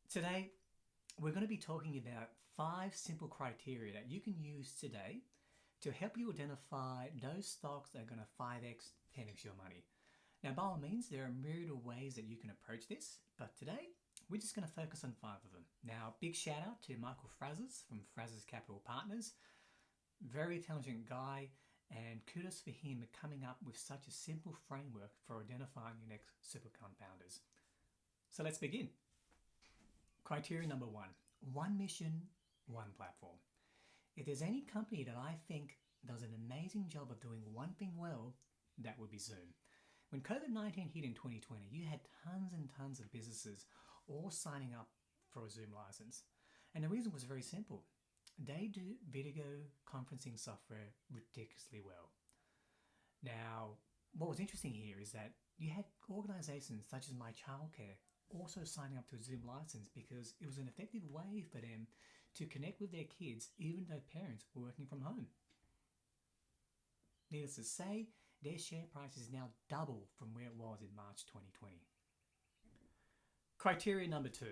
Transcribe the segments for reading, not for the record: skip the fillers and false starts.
Today, we're going to be talking about 5 simple criteria that you can use today to help you identify those stocks that are going to 5x, 10x your money. Now, by all means, there are a myriad of ways that you can approach this, but today we're just going to focus on 5 of them. Now, big shout out to Michael Frazes from Frazes Capital Partners. Very intelligent guy, and kudos for him coming up with such a simple framework for identifying your next super compounders. So let's begin. Criteria number 1, one mission, one platform. If there's any company that I think does an amazing job of doing one thing well, that would be Zoom. When COVID-19 hit in 2020, you had tons and tons of businesses all signing up for a Zoom license. And the reason was very simple. They do video conferencing software ridiculously well. Now, what was interesting here is that you had organizations such as My Childcare also signing up to a Zoom license because it was an effective way for them to connect with their kids even though parents were working from home. Needless to say, their share price is now double from where it was in March 2020. Criteria number 2,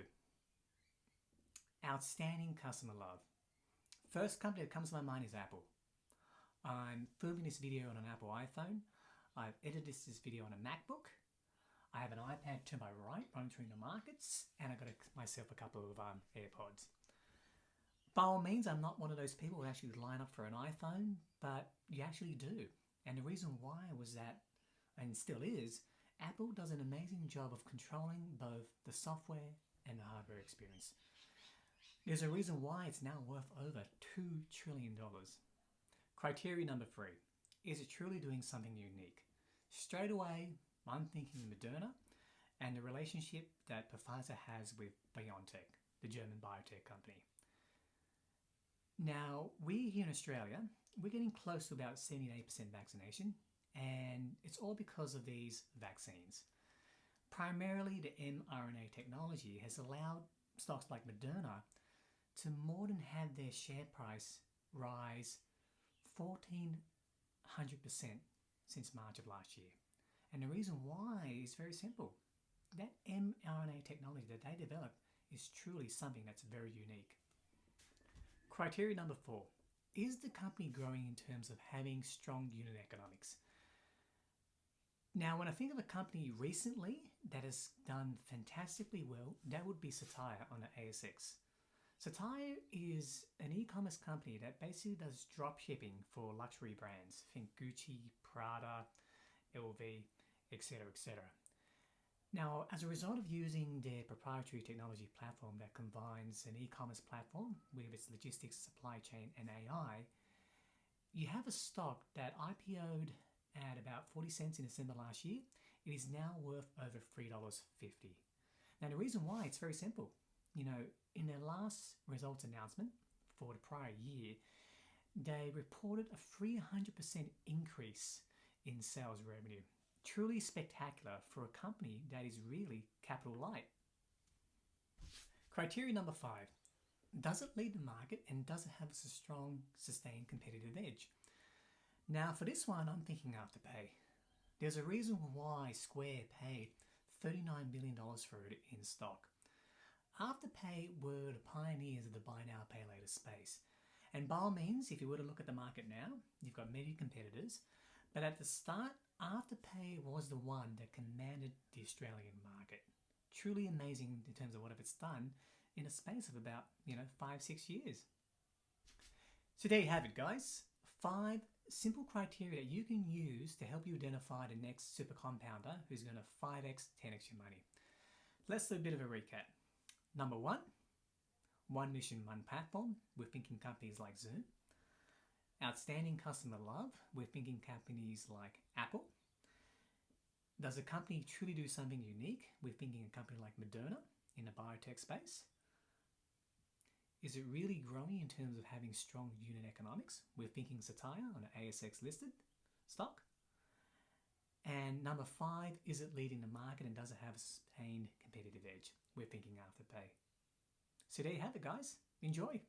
outstanding customer love. First company that comes to my mind is Apple. I'm filming this video on an Apple iPhone. I've edited this video on a MacBook. I have an iPad to my right monitoring the markets, and I got myself a couple of AirPods. By all means, I'm not one of those people who actually line up for an iPhone, but you actually do. And the reason why was that, and still is, Apple does an amazing job of controlling both the software and the hardware experience. There's a reason why it's now worth over $2 trillion. Criteria number 3, is it truly doing something unique? Straight away, I'm thinking Moderna and the relationship that Pfizer has with BioNTech, the German biotech company. Now, we here in Australia, we're getting close to about 78% vaccination, and it's all because of these vaccines. Primarily, the mRNA technology has allowed stocks like Moderna to more than have their share price rise 1,400% since March of last year. And the reason why is very simple. That mRNA technology that they developed is truly something that's very unique. Criteria number 4, is the company growing in terms of having strong unit economics? Now, when I think of a company recently that has done fantastically well, that would be Cettire on the ASX. Cettire is an e-commerce company that basically does drop shipping for luxury brands. Think Gucci, Prada, LV, etc., etc. Now, as a result of using their proprietary technology platform that combines an e-commerce platform with its logistics, supply chain, and AI, you have a stock that IPO'd at about 40 cents in December last year. It is now worth over $3.50. Now, the reason why, it's very simple. In their last results announcement for the prior year, they reported a 300% increase in sales revenue. Truly spectacular for a company that is really capital light. Criteria number 5, does it lead the market and does it have a strong, sustained competitive edge? Now for this one, I'm thinking Afterpay. There's a reason why Square paid $39 billion for it in stock. Afterpay were the pioneers of the buy now, pay later space. And by all means, if you were to look at the market now, you've got many competitors, but at the start, Afterpay was the one that commanded the Australian market. Truly amazing in terms of what it's done in a space of about, 5-6 years. So there you have it, guys. 5 simple criteria that you can use to help you identify the next super compounder who's going to 5x, 10x your money. Let's do a bit of a recap. Number 1, one mission, one platform. We're thinking companies like Zoom. Outstanding customer love. We're thinking companies like Apple. Does a company truly do something unique? We're thinking a company like Moderna in the biotech space. Is it really growing in terms of having strong unit economics? We're thinking Cettire on an ASX listed stock. And number 5, is it leading the market and does it have a sustained competitive edge? We're thinking Afterpay. So there you have it, guys. Enjoy.